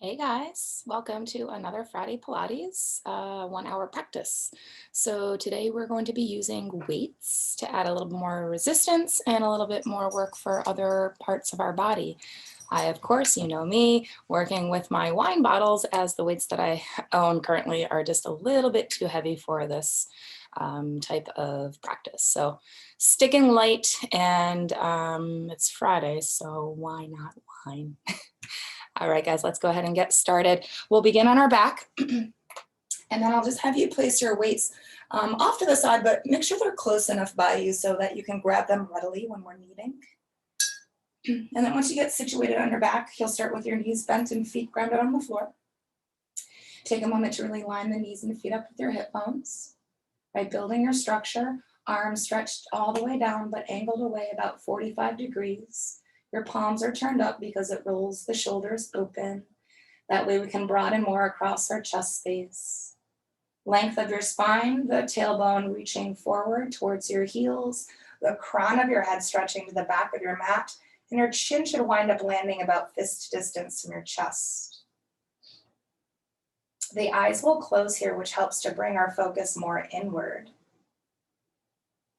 Hey guys, welcome to another Friday Pilates 1 hour practice. So today we're going to be using weights to add a little more resistance and a little bit more work for other parts of our body. I, of course, you know me, working with my wine bottles as the weights that I own currently are just a little bit too heavy for this type of practice. So sticking light and it's Friday, so why not wine? All right, guys, let's go ahead and get started. We'll begin on our back, and then I'll just have you place your weights off to the side, but make sure they're close enough by you so that you can grab them readily when we're kneading. And then once you get situated on your back, you'll start with your knees bent and feet grounded on the floor. Take a moment to really line the knees and feet up with your hip bones. By building your structure, arms stretched all the way down, but angled away about 45 degrees. Your palms are turned up because it rolls the shoulders open. That way we can broaden more across our chest space. Length of your spine, the tailbone reaching forward towards your heels, the crown of your head stretching to the back of your mat, and your chin should wind up landing about fist distance from your chest. The eyes will close here, which helps to bring our focus more inward.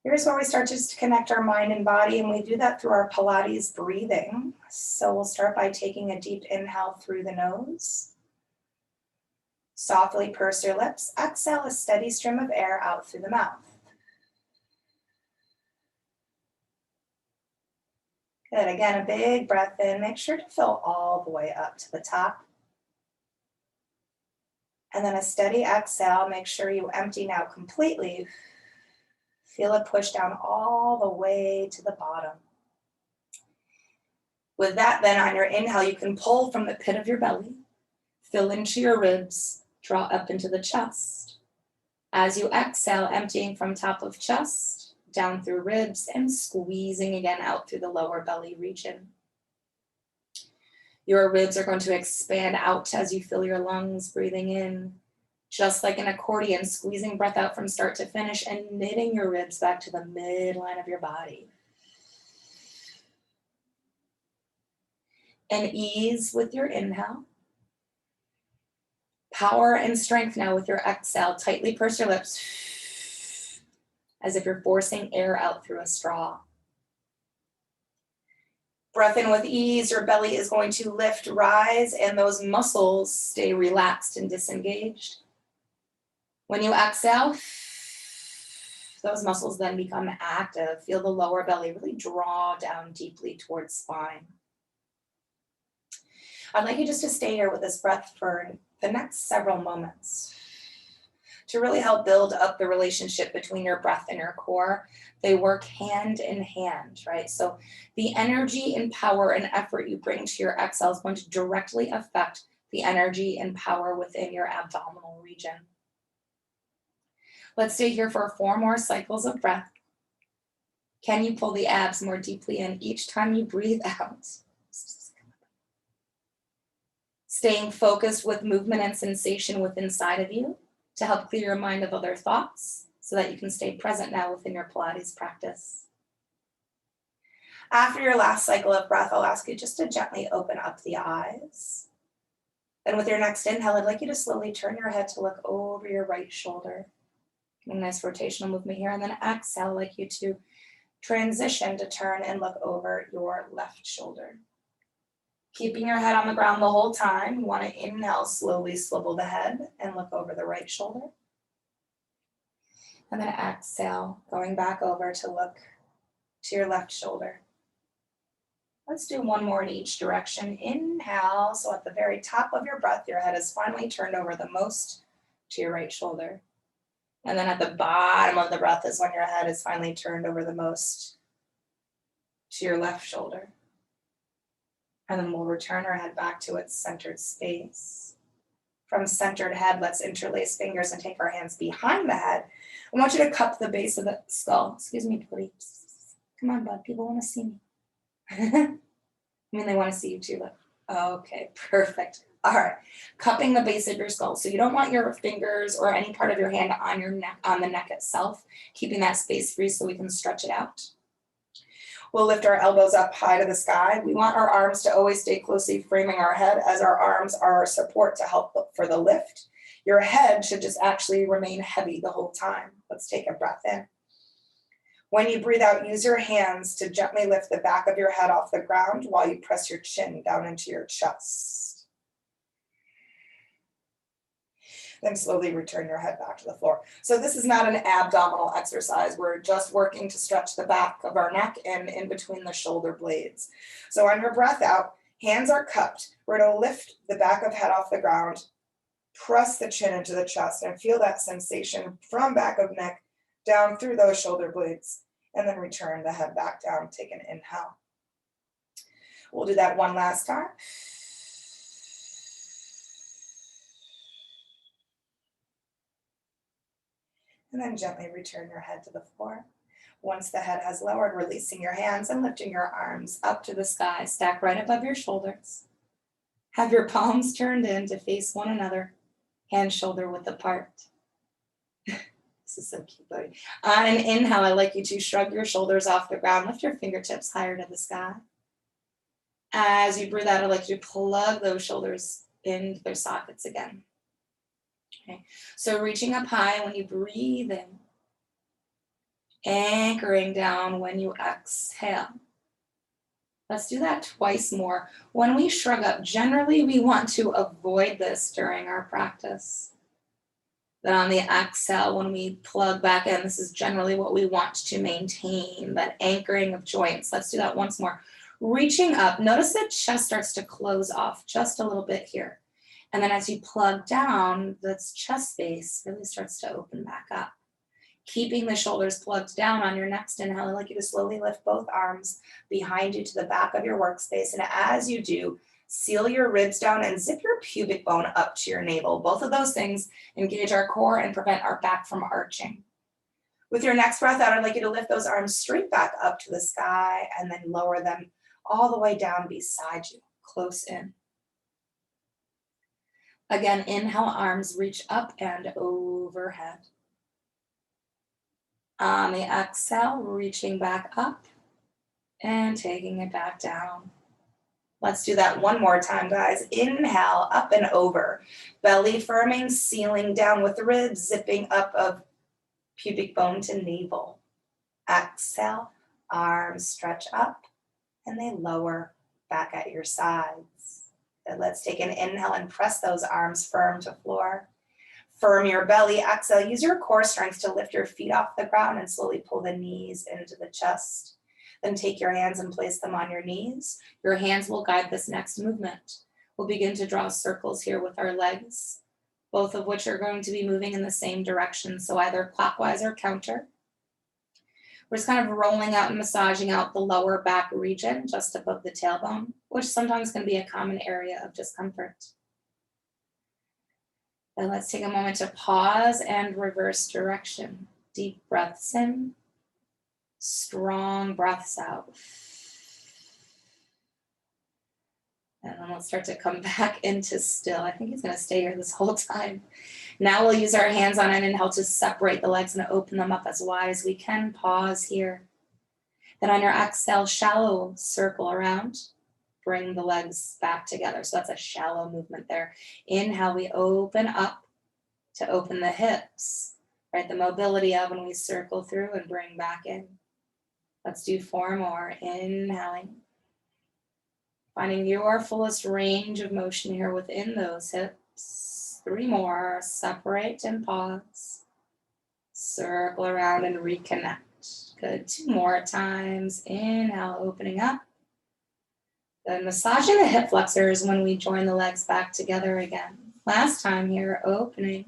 Here's where we start just to connect our mind and body, and we do that through our Pilates breathing. So we'll start by taking a deep inhale through the nose. Softly purse your lips. Exhale a steady stream of air out through the mouth. Good. Again, a big breath in. Make sure to fill all the way up to the top. And then a steady exhale. Make sure you empty now completely. Feel it push down all the way to the bottom. With that, then on your inhale, you can pull from the pit of your belly, fill into your ribs, draw up into the chest. As you exhale, emptying from top of chest, down through ribs, and squeezing again out through the lower belly region. Your ribs are going to expand out as you fill your lungs, breathing in. Just like an accordion, squeezing breath out from start to finish and knitting your ribs back to the midline of your body. And ease with your inhale. Power and strength now with your exhale. Tightly purse your lips as if you're forcing air out through a straw. Breath in with ease, your belly is going to lift, rise, and those muscles stay relaxed and disengaged. When you exhale, those muscles then become active. Feel the lower belly really draw down deeply towards spine. I'd like you just to stay here with this breath for the next several moments to really help build up the relationship between your breath and your core. They work hand in hand, right? So the energy and power and effort you bring to your exhale is going to directly affect the energy and power within your abdominal region. Let's stay here for 4 more cycles of breath. Can you pull the abs more deeply in each time you breathe out? Staying focused with movement and sensation within inside of you to help clear your mind of other thoughts so that you can stay present now within your Pilates practice. After your last cycle of breath, I'll ask you just to gently open up the eyes. Then with your next inhale, I'd like you to slowly turn your head to look over your right shoulder. A nice rotational movement here, and then exhale, I'd like you to transition to turn and look over your left shoulder. Keeping your head on the ground the whole time, you want to inhale, slowly swivel the head and look over the right shoulder. And then exhale, going back over to look to your left shoulder. Let's do 1 more in each direction. Inhale, so at the very top of your breath, your head is finally turned over the most to your right shoulder. And then at the bottom of the breath is when your head is finally turned over the most to your left shoulder. And then we'll return our head back to its centered space. From centered head, let's interlace fingers and take our hands behind the head. I want you to cup the base of the skull. Excuse me, please. Come on, bud. People want to see me. I mean, they want to see you too. Okay, perfect. All right, cupping the base of your skull. So you don't want your fingers or any part of your hand on your neck, on the neck itself, keeping that space free so we can stretch it out. We'll lift our elbows up high to the sky. We want our arms to always stay closely framing our head, as our arms are our support to help for the lift. Your head should just actually remain heavy the whole time. Let's take a breath in. When you breathe out, use your hands to gently lift the back of your head off the ground while you press your chin down into your chest. Then slowly return your head back to the floor. So this is not an abdominal exercise. We're just working to stretch the back of our neck and in between the shoulder blades. So on your breath out, hands are cupped. We're going to lift the back of head off the ground, press the chin into the chest, and feel that sensation from back of neck down through those shoulder blades, and then return the head back down. Take an inhale. We'll do that one last time. And then gently return your head to the floor. Once the head has lowered, releasing your hands and lifting your arms up to the sky. Stack right above your shoulders. Have your palms turned in to face one another, hands shoulder width apart. This is so cute, buddy. On an inhale, I'd like you to shrug your shoulders off the ground, lift your fingertips higher to the sky. As you breathe out, I'd like you to plug those shoulders into their sockets again. Okay, so reaching up high when you breathe in, anchoring down when you exhale. Let's do that twice more. When we shrug up, generally we want to avoid this during our practice. Then on the exhale, when we plug back in, this is generally what we want to maintain, that anchoring of joints. Let's do that once more. Reaching up, notice that chest starts to close off just a little bit here. And then as you plug down, this chest space really starts to open back up. Keeping the shoulders plugged down on your next inhale, I'd like you to slowly lift both arms behind you to the back of your workspace. And as you do, seal your ribs down and zip your pubic bone up to your navel. Both of those things engage our core and prevent our back from arching. With your next breath out, I'd like you to lift those arms straight back up to the sky and then lower them all the way down beside you, close in. Again, inhale, arms reach up and overhead. On the exhale, reaching back up and taking it back down. Let's do that one more time, guys. Inhale, up and over. Belly firming, sealing down with the ribs, zipping up of pubic bone to navel. Exhale, arms stretch up and they lower back at your sides. And let's take an inhale and press those arms firm to floor. Firm your belly. Exhale, use your core strength to lift your feet off the ground and slowly pull the knees into the chest. Then take your hands and place them on your knees. Your hands will guide this next movement. We'll begin to draw circles here with our legs, both of which are going to be moving in the same direction, so either clockwise or counter. We're just kind of rolling out and massaging out the lower back region just above the tailbone, which sometimes can be a common area of discomfort. Then let's take a moment to pause and reverse direction. Deep breaths in. Strong breaths out. And then let's start to come back into still. I think he's going to stay here this whole time. Now we'll use our hands on an inhale to separate the legs and open them up as wide as we can. Pause here. Then on your exhale, shallow circle around. Bring the legs back together. So that's a shallow movement there. Inhale, we open up to open the hips. Right, the mobility of when we circle through and bring back in. Let's do 4 more. Inhaling. Finding your fullest range of motion here within those hips. 3 more. Separate and pause. Circle around and reconnect. Good. 2 more times. Inhale, opening up. Then massaging the hip flexors when we join the legs back together again. Last time here, opening.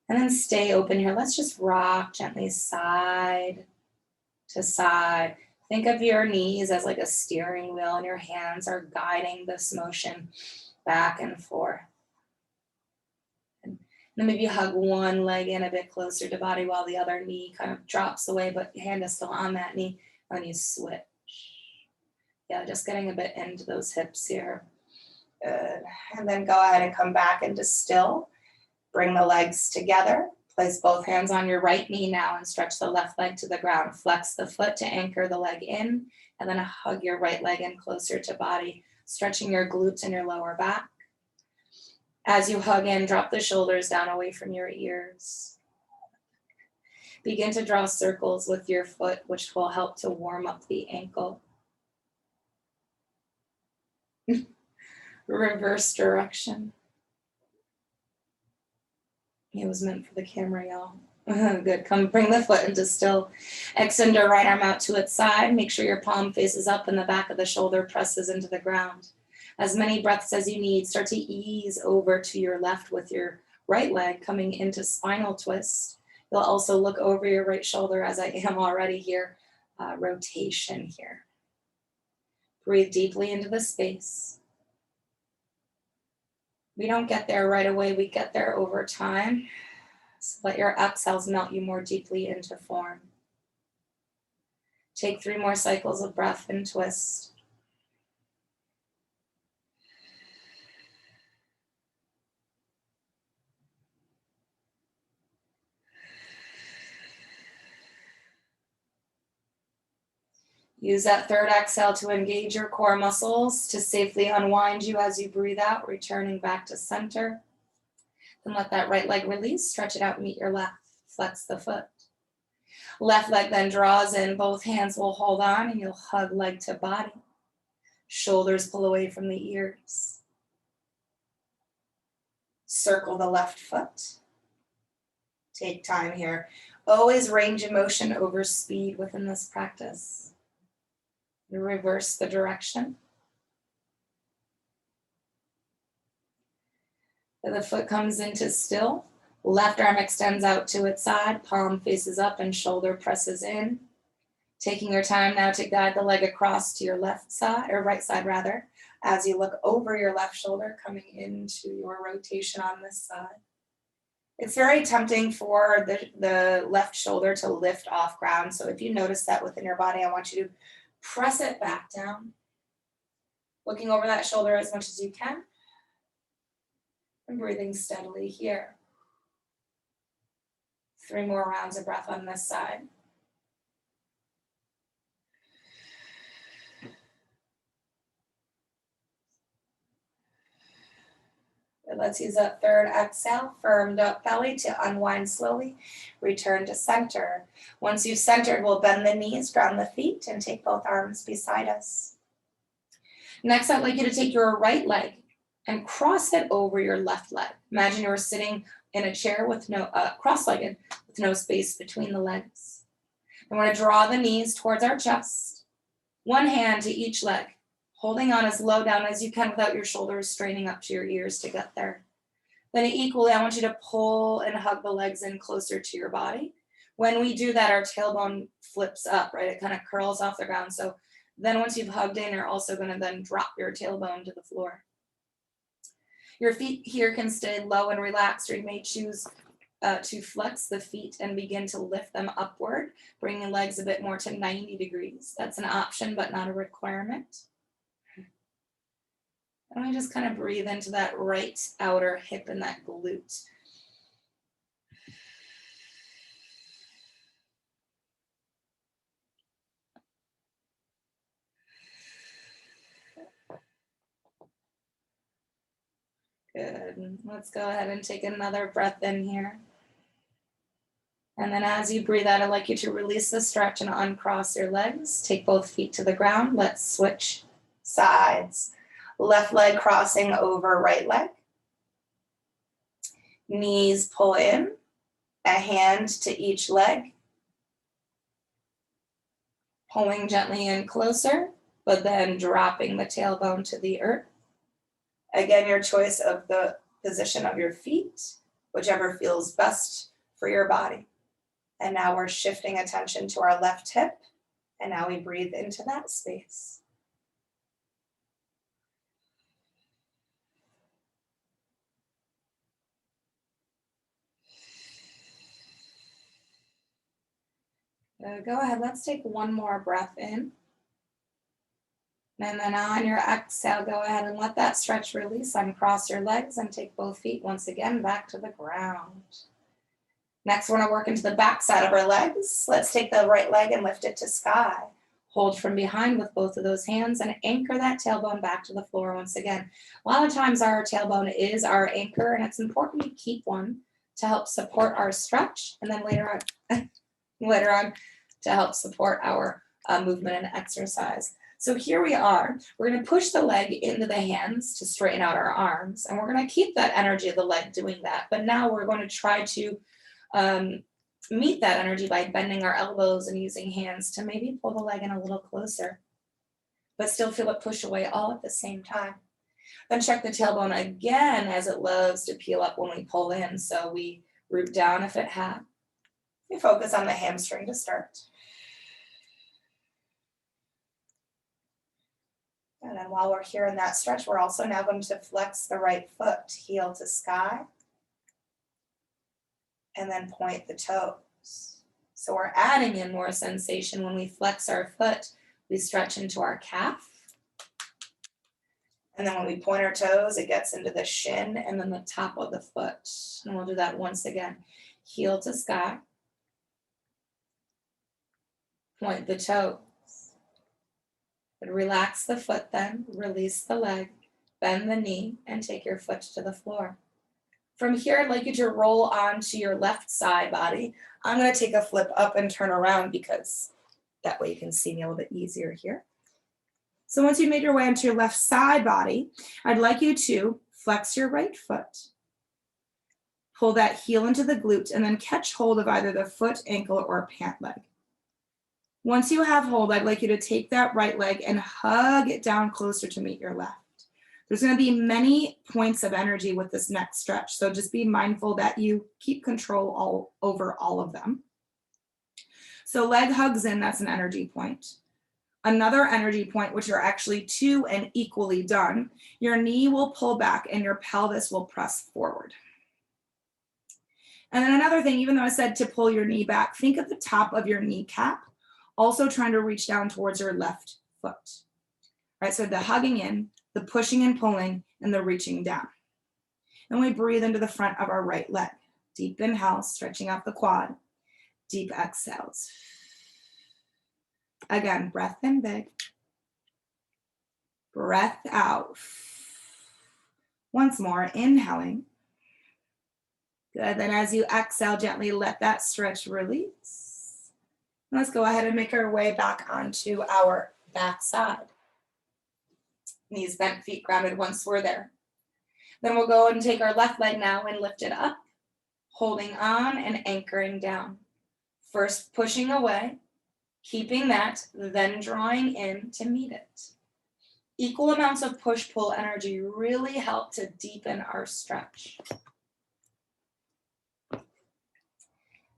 And then stay open here. Let's just rock gently side to side. Think of your knees as like a steering wheel and your hands are guiding this motion back and forth. And then maybe hug one leg in a bit closer to body while the other knee kind of drops away, but your hand is still on that knee. And then you switch. Yeah, just getting a bit into those hips here. Good. And then go ahead and come back into still. Bring the legs together. Place both hands on your right knee now and stretch the left leg to the ground. Flex the foot to anchor the leg in, and then hug your right leg in closer to body, stretching your glutes and your lower back. As you hug in, drop the shoulders down away from your ears. Begin to draw circles with your foot, which will help to warm up the ankle. Reverse direction. It was meant for the camera, y'all. Good. Come bring the foot into still. Extend your right arm out to its side. Make sure your palm faces up and the back of the shoulder presses into the ground. As many breaths as you need, start to ease over to your left with your right leg coming into spinal twist. You'll also look over your right shoulder as I am already here. Rotation here. Breathe deeply into the space. We don't get there right away. We get there over time. So let your exhales melt you more deeply into form. Take 3 more cycles of breath and twist. Use that third exhale to engage your core muscles to safely unwind you as you breathe out, returning back to center. Then let that right leg release, stretch it out, meet your left, flex the foot. Left leg then draws in, both hands will hold on and you'll hug leg to body. Shoulders pull away from the ears. Circle the left foot. Take time here. Always range of motion over speed within this practice. Reverse the direction. The foot comes into still. Left arm extends out to its side, palm faces up and shoulder presses in. Taking your time now to guide the leg across to your left side, or right side rather, as you look over your left shoulder, coming into your rotation on this side. It's very tempting for the left shoulder to lift off ground. So if you notice that within your body, I want you to press it back down. Looking over that shoulder as much as you can. And breathing steadily here. 3 more rounds of breath on this side. Let's use that third exhale, firmed up belly to unwind slowly. Return to center. Once you've centered, we'll bend the knees, ground the feet, and take both arms beside us. Next, I'd like you to take your right leg and cross it over your left leg. Imagine you're sitting in a chair with no cross-legged, with no space between the legs. I want to draw the knees towards our chest. One hand to each leg, holding on as low down as you can without your shoulders straining up to your ears to get there. Then equally, I want you to pull and hug the legs in closer to your body. When we do that, our tailbone flips up, right? It kind of curls off the ground. So then once you've hugged in, you're also going to then drop your tailbone to the floor. Your feet here can stay low and relaxed, or you may choose to flex the feet and begin to lift them upward, bringing legs a bit more to 90 degrees. That's an option, but not a requirement. And we just kind of breathe into that right outer hip and that glute. Good. Let's go ahead and take another breath in here. And then as you breathe out, I'd like you to release the stretch and uncross your legs. Take both feet to the ground. Let's switch sides. Left leg crossing over right leg. Knees pull in. A hand to each leg. Pulling gently in closer, but then dropping the tailbone to the earth. Again, your choice of the position of your feet, whichever feels best for your body. And now we're shifting attention to our left hip, and now we breathe into that space. Go ahead, let's take one more breath in. And then on your exhale, go ahead and let that stretch release. Uncross your legs and take both feet once again back to the ground. Next, we're gonna work into the back side of our legs. Let's take the right leg and lift it to sky. Hold from behind with both of those hands and anchor that tailbone back to the floor once again. A lot of times our tailbone is our anchor, and it's important to keep one to help support our stretch, and then later on to help support our movement and exercise. So here we are. We're going to push the leg into the hands to straighten out our arms, and we're going to keep that energy of the leg doing that. But now we're going to try to meet that energy by bending our elbows and using hands to maybe pull the leg in a little closer, but still feel it push away all at the same time. Then check the tailbone again, as it loves to peel up when we pull in. So we root down if it had. We focus on the hamstring to start. And then while we're here in that stretch, we're also now going to flex the right foot, heel to sky, and then point the toes. So we're adding in more sensation when we flex our foot. We stretch into our calf. And then when we point our toes, it gets into the shin and then the top of the foot. And we'll do that once again. Heel to sky. Point the toes. But relax the foot then, release the leg, bend the knee, and take your foot to the floor. From here, I'd like you to roll onto your left side body. I'm going to take a flip up and turn around because that way you can see me a little bit easier here. So once you made your way onto your left side body, I'd like you to flex your right foot, pull that heel into the glute, and then catch hold of either the foot, ankle, or pant leg. Once you have hold, I'd like you to take that right leg and hug it down closer to meet your left. There's going to be many points of energy with this next stretch, so just be mindful that you keep control over all of them. So leg hugs in, that's an energy point. Another energy point, which are actually two and equally done, your knee will pull back and your pelvis will press forward. And then another thing, even though I said to pull your knee back, think of the top of your kneecap, also trying to reach down towards your left foot. Right, so the hugging in, the pushing and pulling, and the reaching down. And we breathe into the front of our right leg. Deep inhales, stretching out the quad. Deep exhales. Again, breath in big. Breath out. Once more, inhaling. Good, then as you exhale, gently let that stretch release. Let's go ahead and make our way back onto our back side. Knees bent, feet grounded once we're there. Then we'll go and take our left leg now and lift it up, holding on and anchoring down. First pushing away, keeping that, then drawing in to meet it. Equal amounts of push-pull energy really help to deepen our stretch. I'm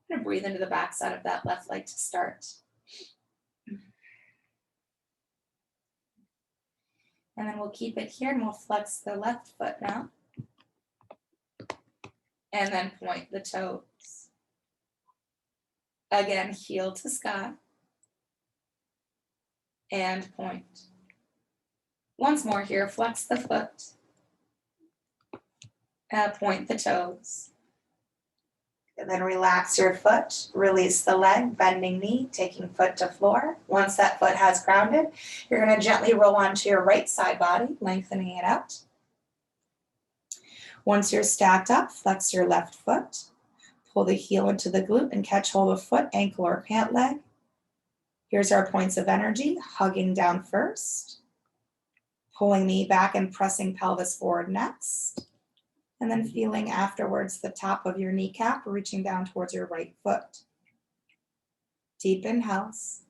going to breathe into the back side of that left leg to start. And then we'll keep it here and we'll flex the left foot now. And then point the toes. Again, heel to sky. And point. Once more here, flex the foot. Point the toes. And then relax your foot, release the leg, bending knee, taking foot to floor. Once that foot has grounded, you're going to gently roll onto your right side body, lengthening it out. Once you're stacked up, flex your left foot, pull the heel into the glute and catch hold of foot, ankle, or pant leg. Here's our points of energy, hugging down first, pulling knee back and pressing pelvis forward next. And then feeling afterwards the top of your kneecap, reaching down towards your right foot. Deep inhales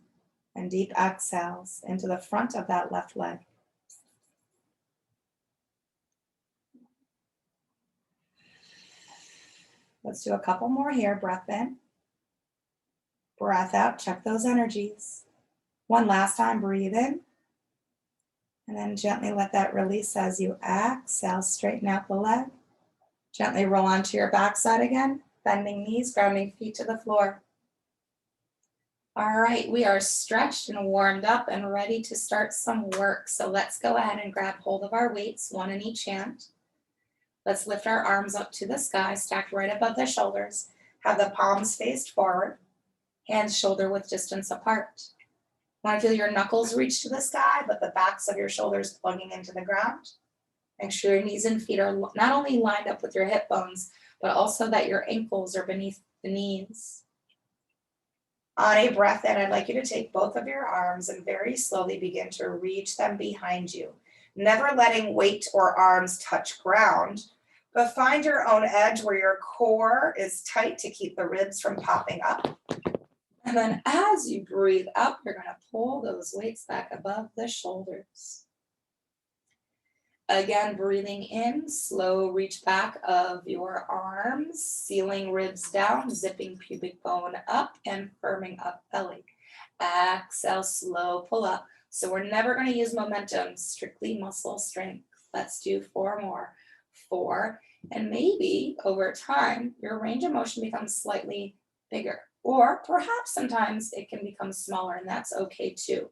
and deep exhales into the front of that left leg. Let's do a couple more here. Breath in, breath out, check those energies. One last time, breathe in. And then gently let that release as you exhale, straighten out the leg. Gently roll onto your backside again, bending knees, grounding feet to the floor. All right, we are stretched and warmed up and ready to start some work. So let's go ahead and grab hold of our weights, one in each hand. Let's lift our arms up to the sky, stacked right above the shoulders. Have the palms faced forward, hands shoulder width distance apart. Want to feel your knuckles reach to the sky, but the backs of your shoulders plugging into the ground. Make sure your knees and feet are not only lined up with your hip bones, but also that your ankles are beneath the knees. On a breath in, I'd like you to take both of your arms and very slowly begin to reach them behind you, never letting weight or arms touch ground, but find your own edge where your core is tight to keep the ribs from popping up. And then as you breathe up, you're going to pull those weights back above the shoulders. Again, breathing in, slow reach back of your arms, sealing ribs down, zipping pubic bone up and firming up belly. Exhale, slow pull up. So we're never going to use momentum, strictly muscle strength. Let's do 4 more. 4, and maybe over time, your range of motion becomes slightly bigger, or perhaps sometimes it can become smaller, and that's okay too.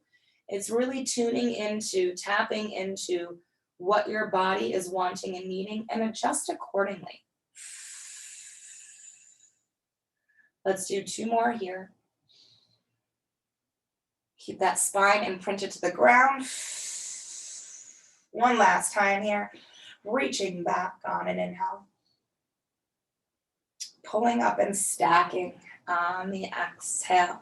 It's really tuning into, tapping into what your body is wanting and needing, and adjust accordingly. Let's do 2 more here. Keep that spine imprinted to the ground. One last time here. Reaching back on an inhale. Pulling up and stacking on the exhale.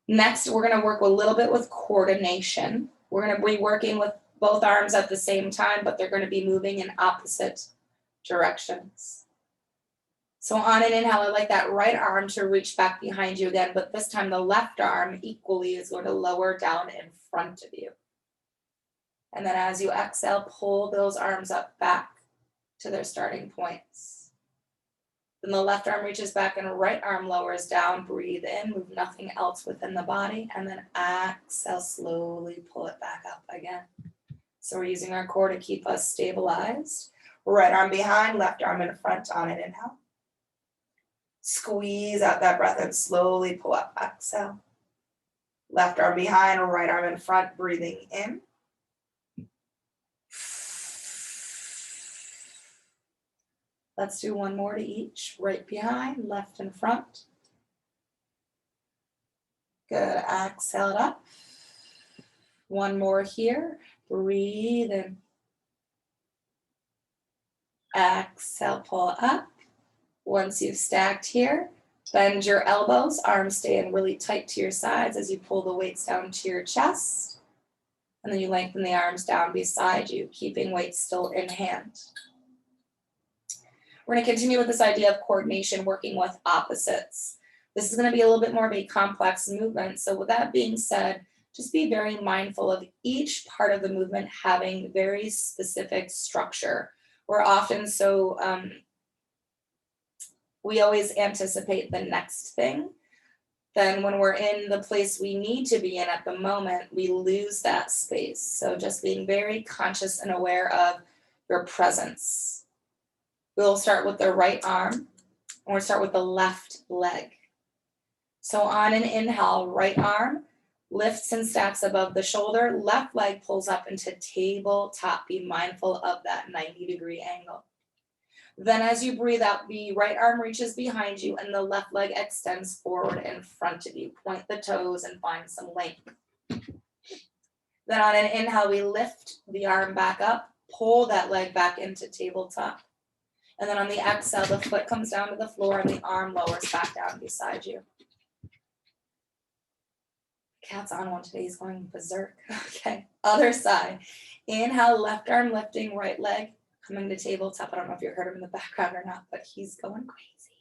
Next, we're going to work a little bit with coordination. We're going to be working with both arms at the same time, but they're going to be moving in opposite directions. So on an inhale, I'd like that right arm to reach back behind you again, but this time the left arm equally is going to lower down in front of you. And then as you exhale, pull those arms up back to their starting points. Then the left arm reaches back and the right arm lowers down. Breathe in, move nothing else within the body, and then exhale, slowly pull it back up again. So we're using our core to keep us stabilized. Right arm behind, left arm in front on an inhale. Squeeze out that breath and slowly pull up, exhale. Left arm behind, right arm in front, breathing in. Let's do 1 more to each. Right behind, left in front. Good, exhale it up. 1 more here. Breathe in. Exhale, pull up. Once you've stacked here, bend your elbows, arms staying really tight to your sides as you pull the weights down to your chest. And then you lengthen the arms down beside you, keeping weights still in hand. We're going to continue with this idea of coordination, working with opposites. This is going to be a little bit more of a complex movement. So with that being said, just be very mindful of each part of the movement having very specific structure. We're often we always anticipate the next thing. Then when we're in the place we need to be in at the moment, we lose that space. So just being very conscious and aware of your presence. We'll start with the right arm, and we'll start with the left leg. So on an inhale, right arm lifts and stacks above the shoulder, left leg pulls up into tabletop. Be mindful of that 90-degree angle. Then as you breathe out, the right arm reaches behind you and the left leg extends forward in front of you. Point the toes and find some length. Then on an inhale, we lift the arm back up, pull that leg back into tabletop. And then on the exhale, the foot comes down to the floor and the arm lowers back down beside you. Cat's on one today, he's going berserk. Okay, other side. Inhale, left arm lifting, right leg coming to tabletop. I don't know if you heard him in the background or not, but he's going crazy.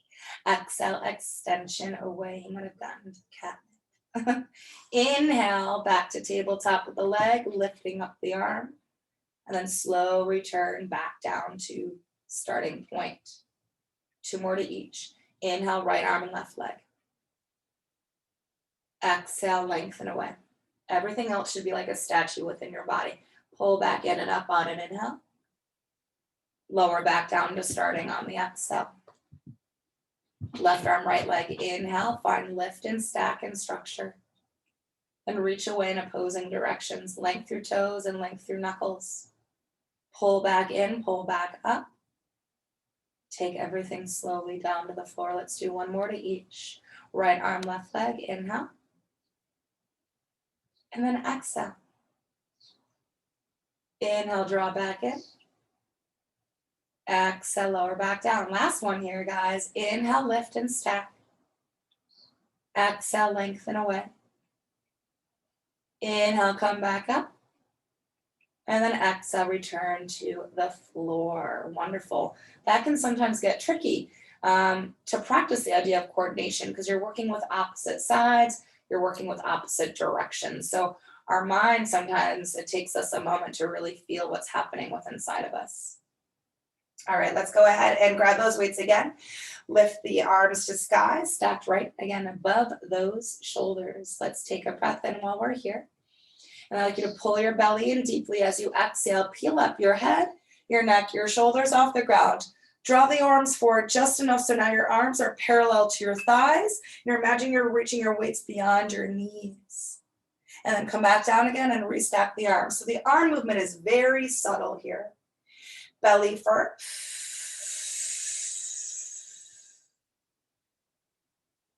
Exhale, extension away. He might have gotten cat. Inhale, back to tabletop with the leg, lifting up the arm. And then slow return back down to starting point. 2 more to each. Inhale, right arm and left leg. Exhale, lengthen away. Everything else should be like a statue within your body. Pull back in and up on an inhale. Lower back down to starting on the exhale. Left arm, right leg, inhale, find lift and stack and structure. And reach away in opposing directions. Length through toes and length through knuckles. Pull back in, pull back up. Take everything slowly down to the floor. Let's do one more to each. Right arm, left leg, inhale. And then exhale. Inhale, draw back in. Exhale, lower back down. Last one here, guys. Inhale, lift and stack. Exhale, lengthen away. Inhale, come back up. And then exhale, return to the floor. Wonderful. That can sometimes get tricky to practice the idea of coordination because you're working with opposite sides, you're working with opposite directions. So our mind, sometimes it takes us a moment to really feel what's happening within inside of us. All right, let's go ahead and grab those weights again. Lift the arms to sky, stacked right again above those shoulders. Let's take a breath in while we're here. And I'd like you to pull your belly in deeply as you exhale. Peel up your head, your neck, your shoulders off the ground. Draw the arms forward just enough so now your arms are parallel to your thighs. You're imagining you're reaching your weights beyond your knees. And then come back down again and restack the arms. So the arm movement is very subtle here. Belly first.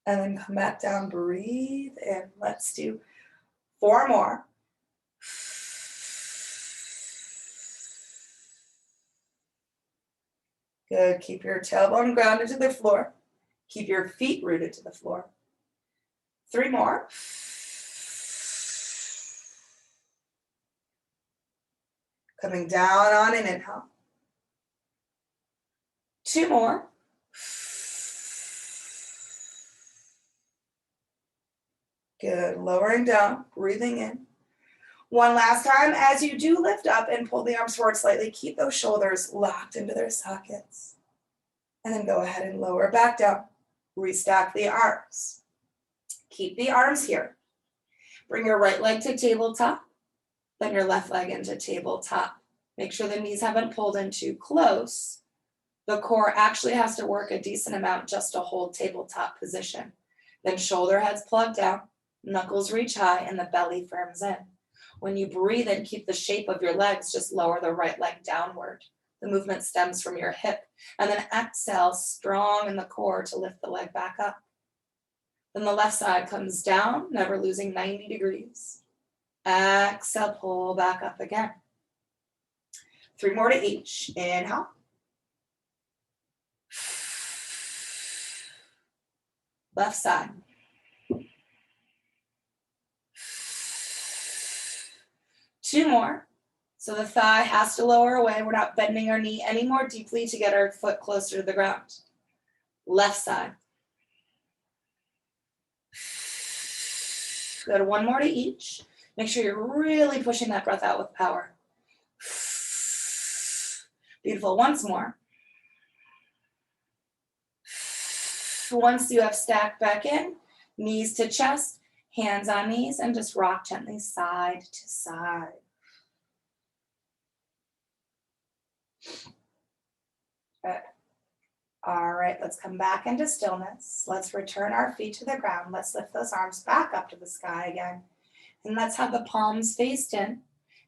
And then come back down, breathe in. Let's do 4 more. Good, keep your tailbone grounded to the floor. Keep your feet rooted to the floor. 3 more. Coming down on an inhale. 2 more. Good, lowering down, breathing in. One last time, as you do lift up and pull the arms forward slightly, keep those shoulders locked into their sockets. And then go ahead and lower back down. Restack the arms. Keep the arms here. Bring your right leg to tabletop, then your left leg into tabletop. Make sure the knees haven't pulled in too close. The core actually has to work a decent amount just to hold tabletop position. Then shoulder heads plug down, knuckles reach high, and the belly firms in. When you breathe in, keep the shape of your legs, just lower the right leg downward. The movement stems from your hip. And then exhale, strong in the core to lift the leg back up. Then the left side comes down, never losing 90 degrees. Exhale, pull back up again. 3 more to each. Inhale. Left side. Two more. So the thigh has to lower away. We're not bending our knee any more deeply to get our foot closer to the ground. Left side. Good. 1 more to each. Make sure you're really pushing that breath out with power. Beautiful. Once more. Once you have stacked back in, knees to chest, hands on knees, and just rock gently side to side. Good. All right, let's come back into stillness. Let's return our feet to the ground. Let's lift those arms back up to the sky again. And let's have the palms faced in.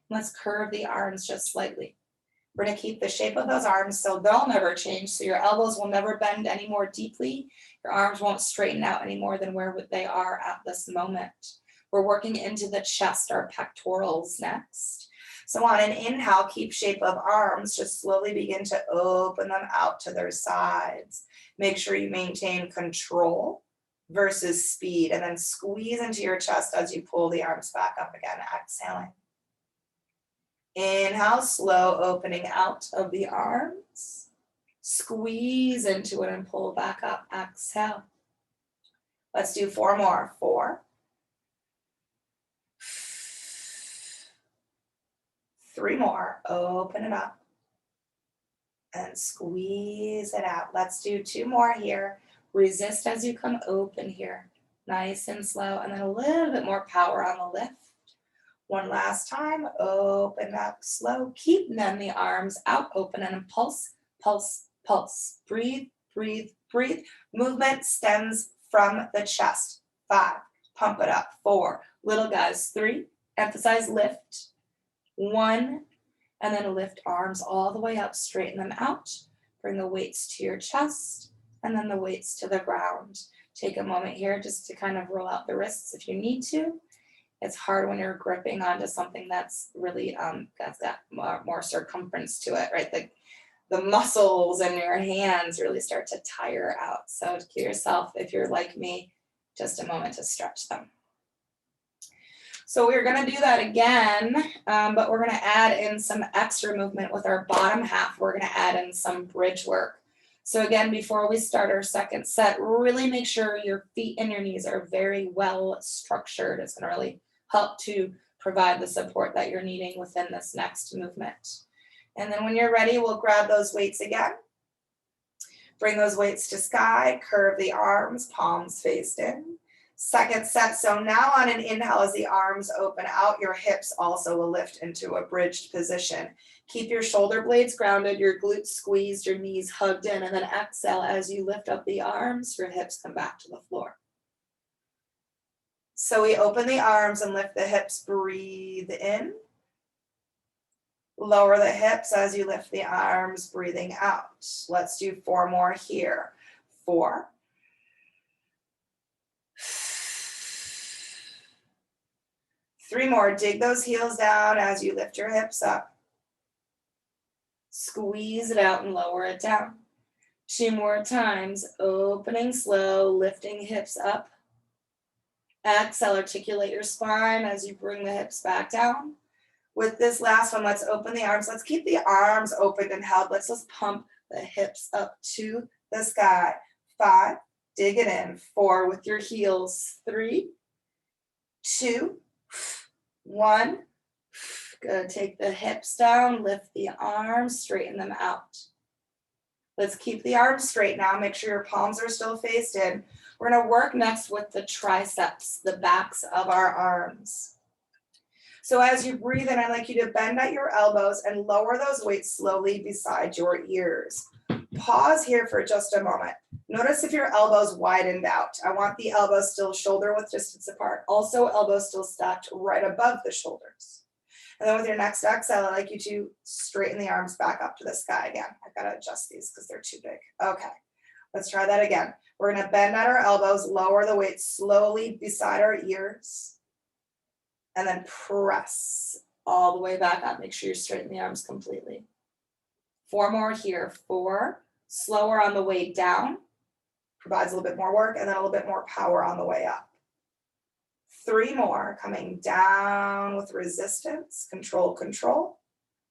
Let's curve the arms just slightly. We're going to keep the shape of those arms so they'll never change. So your elbows will never bend any more deeply. Your arms won't straighten out any more than where they are at this moment. We're working into the chest, our pectorals next. So on an inhale, keep shape of arms. Just slowly begin to open them out to their sides. Make sure you maintain control versus speed. And then squeeze into your chest as you pull the arms back up again, exhaling. Inhale, slow opening out of the arms. Squeeze into it and pull back up. Exhale. Let's do 4 more. 4. 3 more. Open it up. And squeeze it out. Let's do 2 more here. Resist as you come open here. Nice and slow. And then a little bit more power on the lift. One last time, open up, slow. Keep then the arms out, open, and pulse, pulse, pulse. Breathe, breathe, breathe. Movement stems from the chest. 5, pump it up. 4, little guys. 3, emphasize lift. 1, and then lift arms all the way up, straighten them out. Bring the weights to your chest and then the weights to the ground. Take a moment here just to kind of roll out the wrists if you need to. It's hard when you're gripping onto something that's really that's got more circumference to it, right? The muscles in your hands really start to tire out. So give yourself, if you're like me, just a moment to stretch them. So we're going to do that again, but we're going to add in some extra movement with our bottom half. We're going to add in some bridge work. So again, before we start our second set, really make sure your feet and your knees are very well structured. It's going to really help to provide the support that you're needing within this next movement. And then when you're ready, we'll grab those weights again. Bring those weights to sky, curve the arms, palms faced in. Second set, so now on an inhale as the arms open out, your hips also will lift into a bridged position. Keep your shoulder blades grounded, your glutes squeezed, your knees hugged in, and then exhale as you lift up the arms, your hips come back to the floor. So we open the arms and lift the hips, breathe in. Lower the hips as you lift the arms, breathing out. Let's do 4 more here. 4. 3 more. Dig those heels down as you lift your hips up. Squeeze it out and lower it down. 2 more times. Opening slow, lifting hips up. Exhale, articulate your spine as you bring the hips back down. With this last one, let's open the arms. Let's keep the arms open and held. Let's just pump the hips up to the sky. 5, dig it in. 4 with your heels. 3, 2, 1. Good. Take the hips down, lift the arms, straighten them out. Let's keep the arms straight now. Make sure your palms are still faced in. We're going to work next with the triceps, the backs of our arms. So as you breathe in, I'd like you to bend at your elbows and lower those weights slowly beside your ears. Pause here for just a moment. Notice if your elbows widened out. I want the elbows still shoulder width distance apart. Also, elbows still stacked right above the shoulders. And then with your next exhale, I'd like you to straighten the arms back up to the sky again. I've got to adjust these because they're too big. Okay, let's try that again. We're going to bend at our elbows, lower the weight slowly beside our ears. And then press all the way back up. Make sure you straighten the arms completely. 4 more here. 4, slower on the way down. Provides a little bit more work and then a little bit more power on the way up. 3 more, coming down with resistance. Control, control.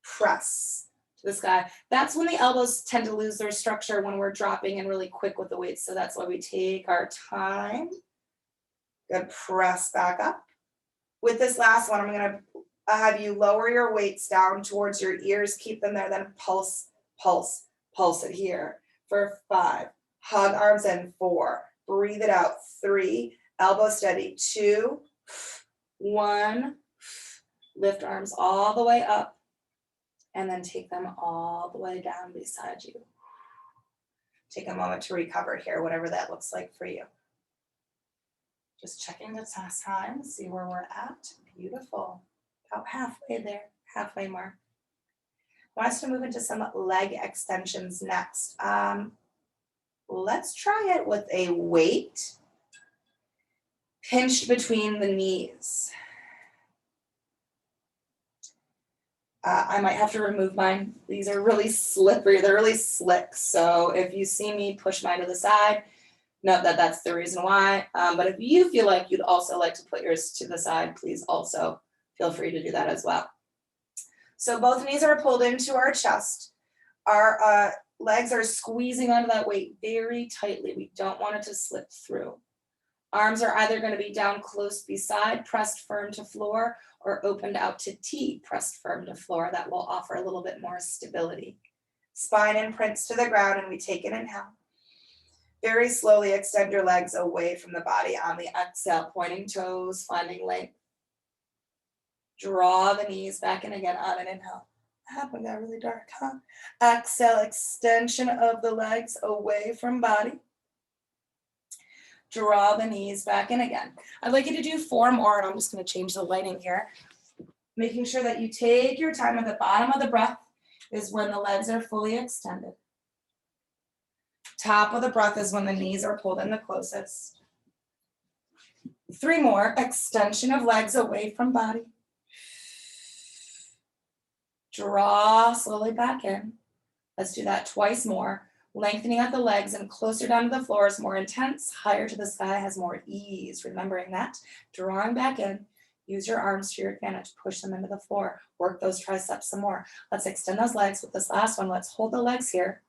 Press to the sky. That's when the elbows tend to lose their structure when we're dropping in really quick with the weights. So that's why we take our time. Good, press back up. With this last one, I'm going to have you lower your weights down towards your ears. Keep them there, then pulse, pulse, pulse it here. For 5, hug arms in. 4, breathe it out. 3, elbow steady. 2, 1, lift arms all the way up, and then take them all the way down beside you. Take a moment to recover here, whatever that looks like for you. Just checking the test time, see where we're at. Beautiful. About halfway there, halfway mark. I want us to move into some leg extensions next. Let's try it with a weight pinched between the knees. I might have to remove mine. These are really slippery. They're really slick. So if you see me push mine to the side, note that that's the reason why. But if you feel like you'd also like to put yours to the side, please also feel free to do that as well. So both knees are pulled into our chest. Our legs are squeezing onto that weight very tightly. We don't want it to slip through. Arms are either going to be down close beside, pressed firm to floor, or opened out to T, pressed firm to floor. That will offer a little bit more stability. Spine imprints to the ground, and we take an inhale. Very slowly extend your legs away from the body on the exhale, pointing toes, finding length. Draw the knees back in again on an inhale. That one got really dark, huh? Exhale, extension of the legs away from body. Draw the knees back in again. I'd like you to do 4 more, and I'm just going to change the lighting here. Making sure that you take your time at the bottom of the breath is when the legs are fully extended. Top of the breath is when the knees are pulled in the closest. 3 more, extension of legs away from body. Draw slowly back in. Let's do that twice more. Lengthening out the legs and closer down to the floor is more intense. Higher to the sky has more ease. Remembering that. Drawing back in. Use your arms to your advantage. Push them into the floor. Work those triceps some more. Let's extend those legs with this last one. Let's hold the legs here.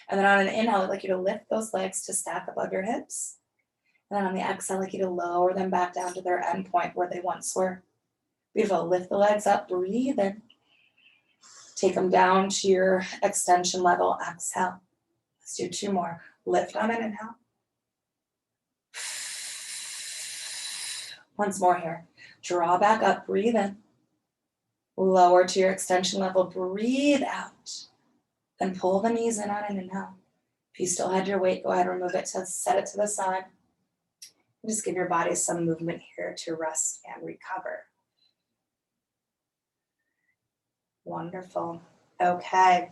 And then on an inhale, I'd like you to lift those legs to stack above your hips. And then on the exhale, I'd like you to lower them back down to their end point where they once were. Beautiful. Lift the legs up. Breathe in. Take them down to your extension level. Exhale. Let's do 2 more. Lift on an inhale. Once more here. Draw back up. Breathe in. Lower to your extension level. Breathe out. Then pull the knees in on an inhale. If you still had your weight, go ahead and remove it to set it to the side. And just give your body some movement here to rest and recover. Wonderful. Okay.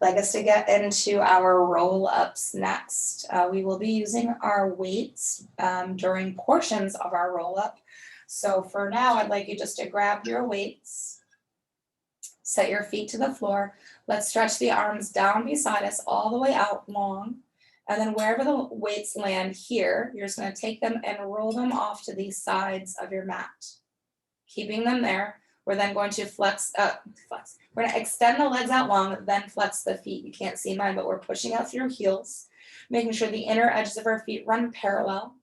I'd like us to get into our roll-ups next. We will be using our weights during portions of our roll-up. So for now, I'd like you just to grab your weights, set your feet to the floor. Let's stretch the arms down beside us all the way out long. And then wherever the weights land here, you're just going to take them and roll them off to the sides of your mat. Keeping them there. We're then going to flex. We're going to extend the legs out long, then flex the feet. You can't see mine, but we're pushing out through heels, making sure the inner edges of our feet run parallel.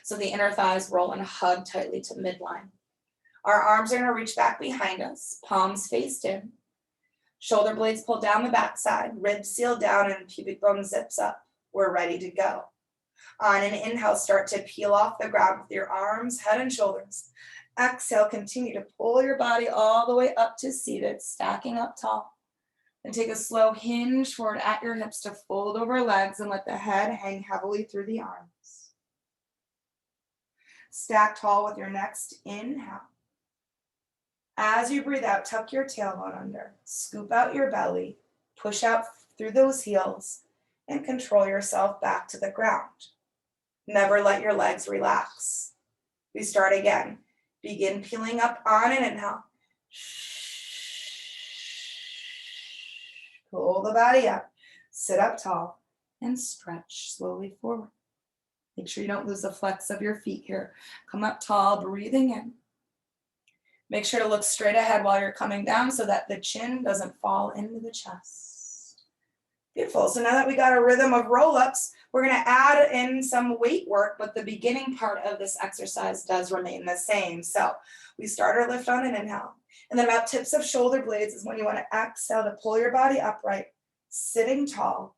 So the inner thighs roll and hug tightly to midline. Our arms are going to reach back behind us, palms faced in. Shoulder blades pull down the backside, ribs seal down, and pubic bone zips up. We're ready to go. On an inhale, start to peel off the ground with your arms, head, and shoulders. Exhale, continue to pull your body all the way up to seated, stacking up tall. Then take a slow hinge forward at your hips to fold over legs and let the head hang heavily through the arms. Stack tall with your next inhale. As you breathe out, tuck your tailbone under, scoop out your belly, push out through those heels, and control yourself back to the ground. Never let your legs relax. We start again. Begin peeling up on an inhale. Pull the body up, sit up tall, and stretch slowly forward. Make sure you don't lose the flex of your feet here. Come up tall, breathing in. Make sure to look straight ahead while you're coming down so that the chin doesn't fall into the chest. Beautiful. So now that we got a rhythm of roll-ups, we're going to add in some weight work, but the beginning part of this exercise does remain the same. So we start our lift on an inhale. And then about tips of shoulder blades is when you want to exhale to pull your body upright, sitting tall,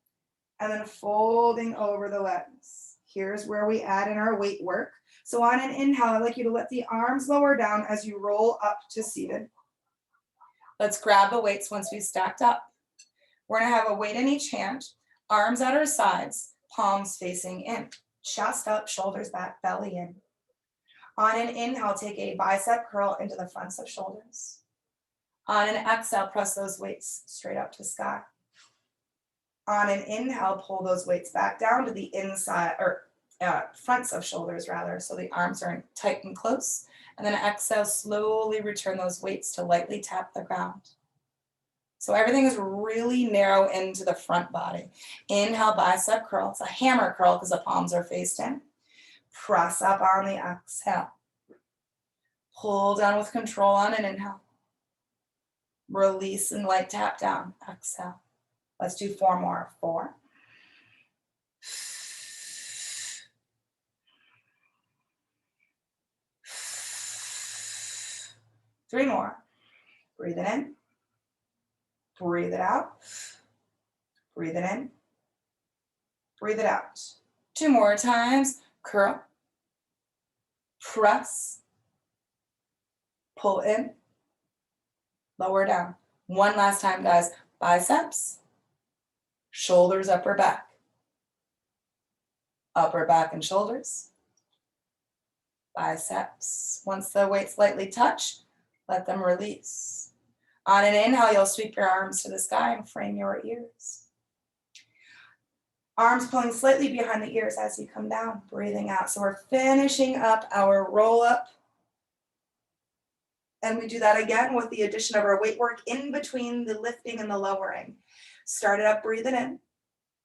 and then folding over the legs. Here's where we add in our weight work. So on an inhale, I'd like you to let the arms lower down as you roll up to seated. Let's grab the weights once we've stacked up. We're going to have a weight in each hand, arms at our sides, palms facing in, chest up, shoulders back, belly in. On an inhale, take a bicep curl into the fronts of shoulders. On an exhale, press those weights straight up to sky. On an inhale, pull those weights back down to the inside, or fronts of shoulders rather, so the arms are tight and close. And then exhale, slowly return those weights to lightly tap the ground. So everything is really narrow into the front body. Inhale, bicep curl. It's a hammer curl because the palms are faced in. Press up on the exhale. Pull down with control on an inhale. Release and light tap down. Exhale. Let's do 4 more. 4. 3 more. Breathe it in. Breathe it out. Breathe it in. Breathe it out. 2 more times. Curl. Press. Pull in. Lower down. 1 last time, guys. Biceps. Shoulders, upper back. Upper back and shoulders. Biceps. Once the weights slightly touch, let them release. On an inhale, you'll sweep your arms to the sky and frame your ears. Arms pulling slightly behind the ears as you come down, breathing out. So we're finishing up our roll up. And we do that again with the addition of our weight work in between the lifting and the lowering. Start it up, breathing in.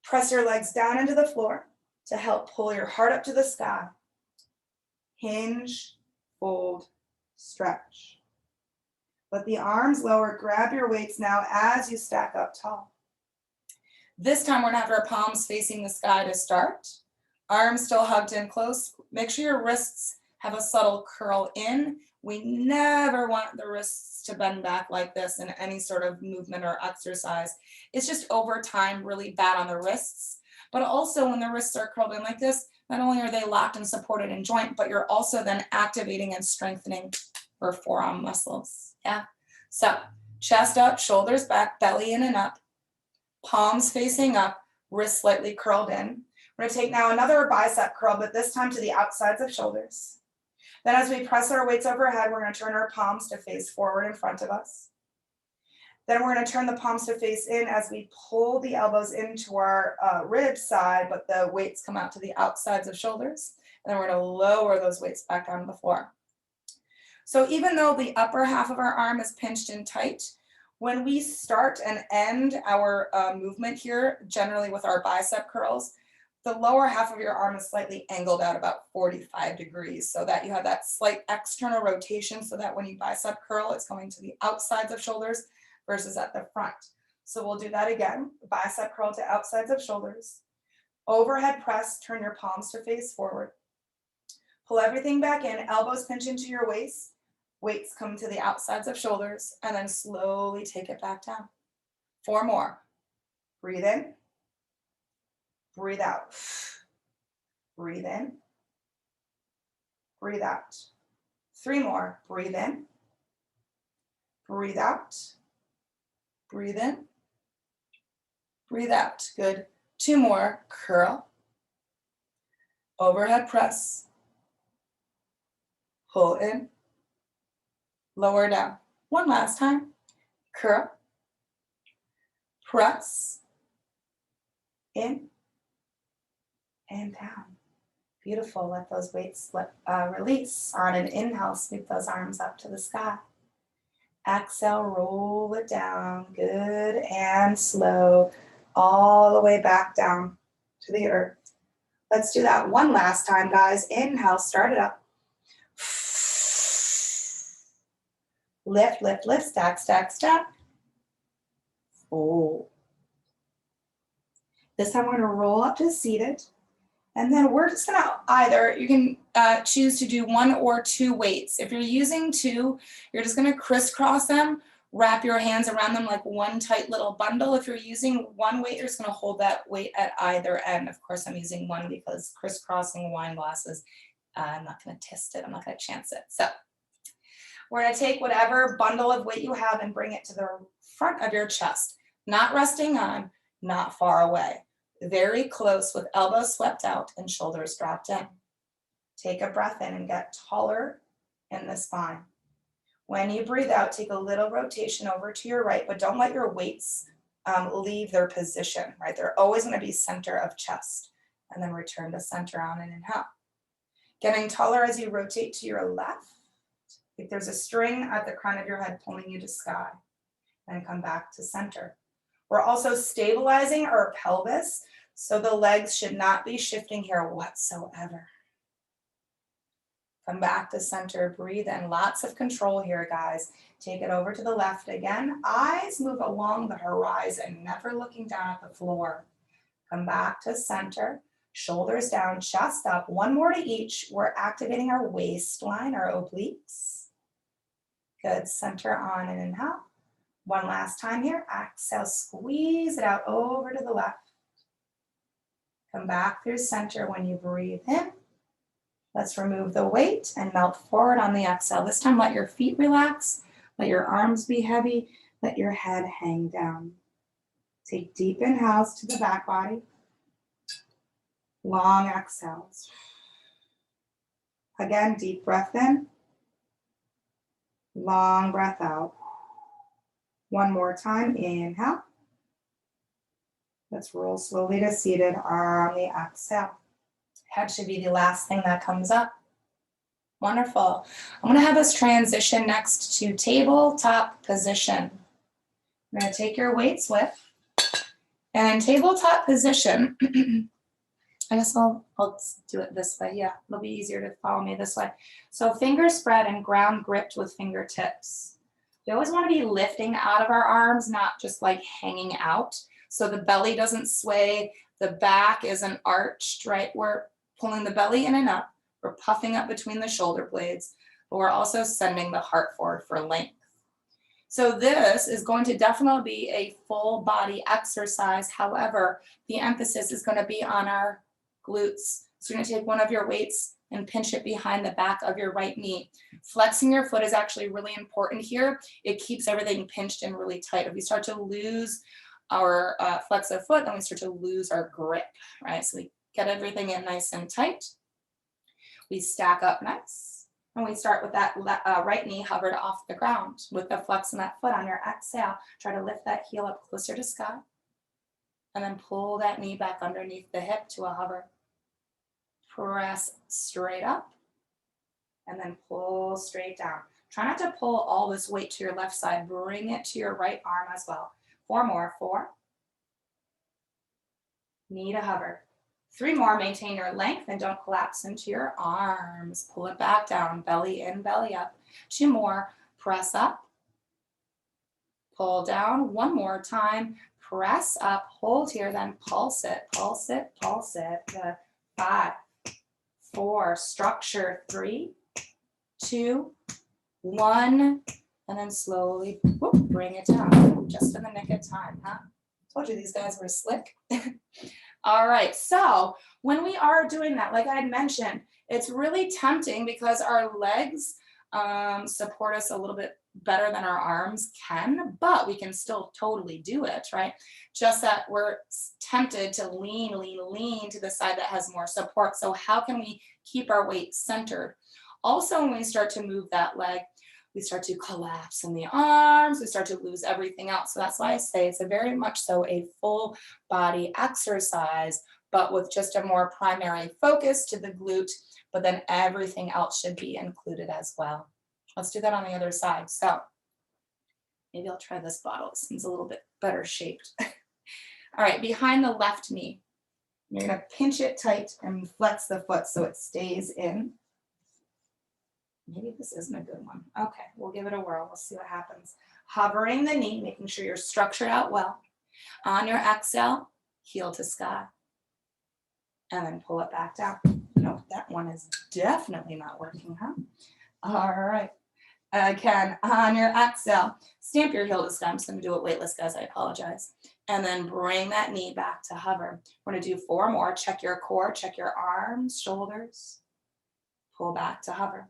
Press your legs down into the floor to help pull your heart up to the sky. Hinge, fold, stretch. Let the arms lower. Grab your weights now as you stack up tall. This time we're gonna have our palms facing the sky to start. Arms still hugged in close. Make sure your wrists have a subtle curl in. We never want the wrists to bend back like this in any sort of movement or exercise. It's just over time really bad on the wrists. But also when the wrists are curled in like this, not only are they locked and supported in joint, but you're also then activating and strengthening your forearm muscles. Yeah. So chest up, shoulders back, belly in and up, palms facing up, wrists slightly curled in. We're gonna take now another bicep curl, but this time to the outsides of shoulders. Then as we press our weights overhead, we're gonna turn our palms to face forward in front of us. Then we're gonna turn the palms to face in as we pull the elbows into our rib side, but the weights come out to the outsides of shoulders. And then we're gonna lower those weights back down to the floor. So even though the upper half of our arm is pinched in tight, when we start and end our movement here, generally with our bicep curls, the lower half of your arm is slightly angled out about 45 degrees so that you have that slight external rotation so that when you bicep curl, it's going to the outsides of shoulders versus at the front. So we'll do that again. Bicep curl to outsides of shoulders. Overhead press, turn your palms to face forward. Pull everything back in, elbows pinch into your waist. Weights come to the outsides of shoulders and then slowly take it back down. 4 more. Breathe in. Breathe out. Breathe in. Breathe out. 3 more. Breathe in. Breathe out. Breathe in. Breathe out. Good. 2 more. Curl. Overhead press. Pull in. Lower down. 1 last time. Curl. Press. In. And down. Beautiful. Let those weights release. On an inhale, sweep those arms up to the sky. Exhale, roll it down. Good and slow. All the way back down to the earth. Let's do that 1 last time, guys. Inhale, start it up. Lift, lift, lift, stack, stack, stack. Fold. This time we're gonna roll up to seated. And then we're just gonna you can choose to do 1 or 2 weights. If you're using 2, you're just gonna crisscross them, wrap your hands around them like one tight little bundle. If you're using 1 weight, you're just gonna hold that weight at either end. Of course, I'm using 1 because crisscrossing wine glasses, I'm not gonna test it, I'm not gonna chance it. So we're gonna take whatever bundle of weight you have and bring it to the front of your chest. Not resting on, not far away. Very close with elbows swept out and shoulders dropped in. Take a breath in and get taller in the spine. When you breathe out, take a little rotation over to your right, but don't let your weights leave their position, right? They're always gonna be center of chest. And then return to center on an inhale. Getting taller as you rotate to your left. If there's a string at the crown of your head pulling you to sky, then come back to center. We're also stabilizing our pelvis, so the legs should not be shifting here whatsoever. Come back to center, breathe in. Lots of control here, guys. Take it over to the left again. Eyes move along the horizon, never looking down at the floor. Come back to center, shoulders down, chest up. 1 more to each. We're activating our waistline, our obliques. Good, center on an inhale. 1 last time here. Exhale, squeeze it out over to the left. Come back through center when you breathe in. Let's remove the weight and melt forward on the exhale. This time let your feet relax, let your arms be heavy, let your head hang down. Take deep inhales to the back body. Long exhales. Again, deep breath in. Long breath out. 1 more time, inhale. Let's roll slowly to seated on the exhale. Head should be the last thing that comes up. Wonderful. I'm going to have us transition next to tabletop position. You're going to take your weights with, and tabletop position, I guess I'll do it this way. Yeah, it'll be easier to follow me this way. So fingers spread and ground gripped with fingertips. We always want to be lifting out of our arms, not just like hanging out. So the belly doesn't sway, the back isn't arched, right? We're pulling the belly in and up. We're puffing up between the shoulder blades, but we're also sending the heart forward for length. So this is going to definitely be a full body exercise. However, the emphasis is going to be on our glutes. So you're going to take one of your weights and pinch it behind the back of your right knee. Flexing your foot is actually really important here. It keeps everything pinched and really tight. If we start to lose our flex of foot, then we start to lose our grip, right? So we get everything in nice and tight. We stack up nice. And we start with that right knee hovered off the ground. With the flex in that foot on your exhale, try to lift that heel up closer to sky. And then pull that knee back underneath the hip to a hover. Press straight up. And then pull straight down. Try not to pull all this weight to your left side. Bring it to your right arm as well. 4 more. 4. Knee to hover. 3 more, maintain your length and don't collapse into your arms. Pull it back down, belly in, belly up. 2 more, press up, pull down. 1 more time, press up, hold here, then pulse it, pulse it, pulse it. 5, 4, structure. 3, 2, 1, and then slowly whoop, bring it down. Just in the nick of time, huh? Told you these guys were slick. All right, so when we are doing that, like I had mentioned, it's really tempting because our legs support us a little bit better than our arms can, but we can still totally do it, right? Just that we're tempted to lean to the side that has more support. So how can we keep our weight centered? Also, when we start to move that leg, we start to collapse in the arms, we start to lose everything else. So that's why I say it's a very much so a full body exercise, but with just a more primary focus to the glute, but then everything else should be included as well. Let's do that on the other side. So maybe I'll try this bottle. It seems a little bit better shaped. All right, behind the left knee, you're gonna pinch it tight and flex the foot so it stays in. Maybe this isn't a good one. Okay, we'll give it a whirl. We'll see what happens. Hovering the knee, making sure you're structured out well. On your exhale, heel to sky. And then pull it back down. No, that one is definitely not working, huh? All right. Again, on your exhale, stamp your heel to sky. I'm just going to do it weightless, guys. I apologize. And then bring that knee back to hover. We're going to do 4 more. Check your core, check your arms, shoulders. Pull back to hover.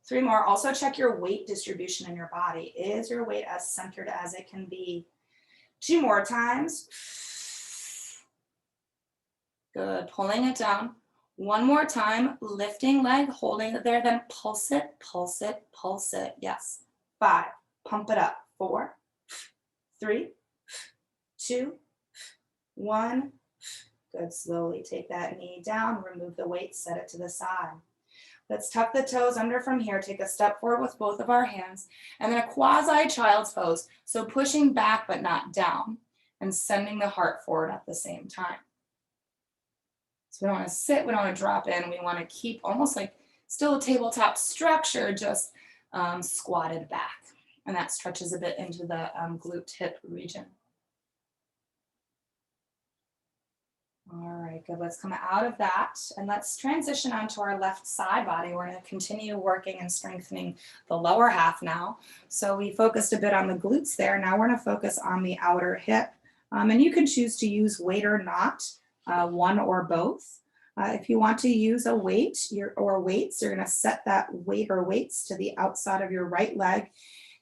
3 more. Also check your weight distribution in your body. Is your weight as centered as it can be? 2 more times. Good. Pulling it down. 1 more time. Lifting leg, holding it there, then pulse it, pulse it, pulse it. Yes. 5. Pump it up. 4, 3, 2, 1. Good. Slowly take that knee down. Remove the weight. Set it to the side. Let's tuck the toes under from here. Take a step forward with both of our hands. And then a quasi child's pose. So pushing back but not down. And sending the heart forward at the same time. So we don't want to sit. We don't want to drop in. We want to keep almost like still a tabletop structure, just squatted back. And that stretches a bit into the glute hip region. All right, good. Let's come out of that and let's transition onto our left side body. We're going to continue working and strengthening the lower half now. So we focused a bit on the glutes there. Now we're going to focus on the outer hip. And you can choose to use weight or not, one or both. If you want to use a weight or weights, you're going to set that weight or weights to the outside of your right leg.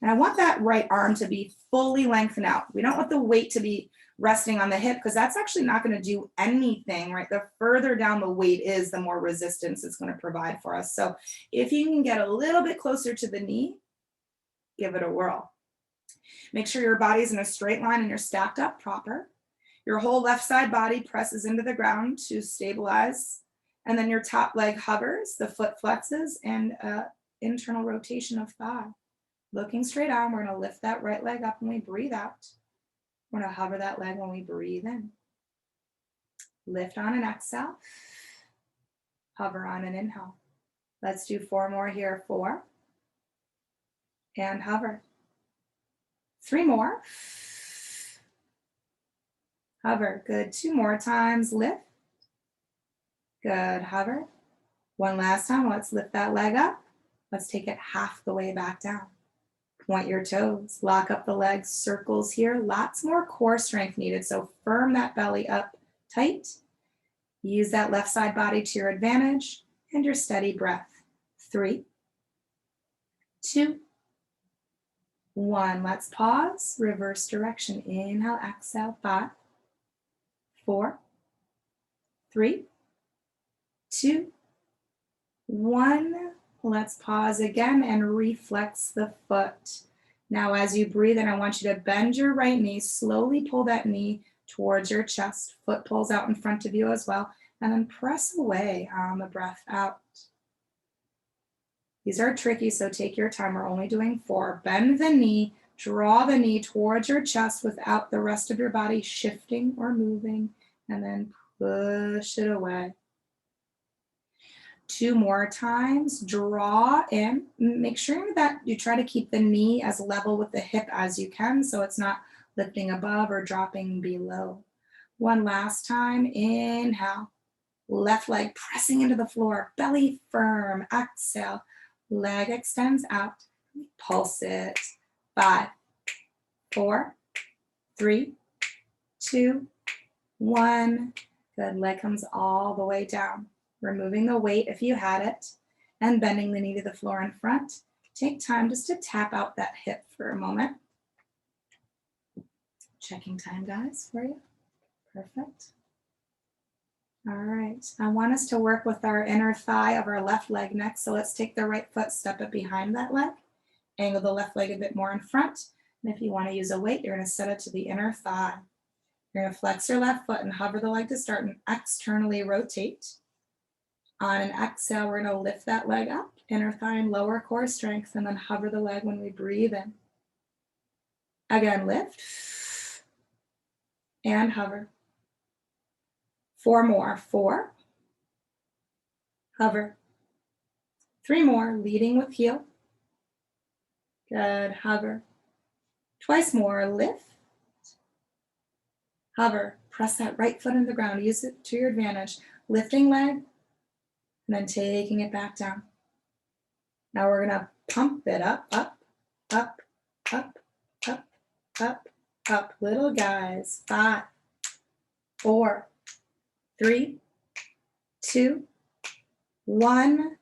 And I want that right arm to be fully lengthened out. We don't want the weight to be resting on the hip because that's actually not going to do anything, right? The further down the weight is, the more resistance it's going to provide for us. So if you can get a little bit closer to the knee, give it a whirl. Make sure your body's in a straight line and you're stacked up proper. Your whole left side body presses into the ground to stabilize. And then your top leg hovers, the foot flexes, and internal rotation of thigh. Looking straight on, we're gonna lift that right leg up when we breathe out. We're gonna hover that leg when we breathe in. Lift on an exhale. Hover on an inhale. Let's do 4 more here. 4. And hover. 3 more. Hover. Good. 2 more times. Lift. Good. Hover. One last time. Let's lift that leg up. Let's take it half the way back down. Point your toes. Lock up the legs. Circles here. Lots more core strength needed. So firm that belly up tight. Use that left side body to your advantage and your steady breath. 3, 2, 1. Let's pause. Reverse direction. Inhale, exhale. 5, 4, 3, 2, 1. Let's pause again and reflex the foot. Now, as you breathe in, I want you to bend your right knee, slowly pull that knee towards your chest. Foot pulls out in front of you as well, and then press away on the breath out. These are tricky, so take your time. We're only doing 4. Bend the knee, draw the knee towards your chest without the rest of your body shifting or moving, and then push it away. 2 more times. Draw in. Make sure that you try to keep the knee as level with the hip as you can, so it's not lifting above or dropping below. One last time. Inhale. Left leg pressing into the floor. Belly firm. Exhale. Leg extends out. Pulse it. 5, 4, 3, 2, 1. Good. Leg comes all the way down. Removing the weight if you had it, and bending the knee to the floor in front. Take time just to tap out that hip for a moment. Checking time, guys, for you. Perfect. All right. I want us to work with our inner thigh of our left leg next. So let's take the right foot, step it behind that leg, angle the left leg a bit more in front. And if you want to use a weight, you're going to set it to the inner thigh. You're going to flex your left foot and hover the leg to start and externally rotate. On an exhale, we're going to lift that leg up, inner thigh and lower core strength, and then hover the leg when we breathe in. Again, lift and hover. 4 more. 4. Hover. 3 more, leading with heel. Good. Hover. Twice more. Lift. Hover. Press that right foot into the ground. Use it to your advantage. Lifting leg. And then taking it back down. Now we're gonna pump it up, up, up, up, up, up, up. Little guys. 5, 4, 3, 2, 1.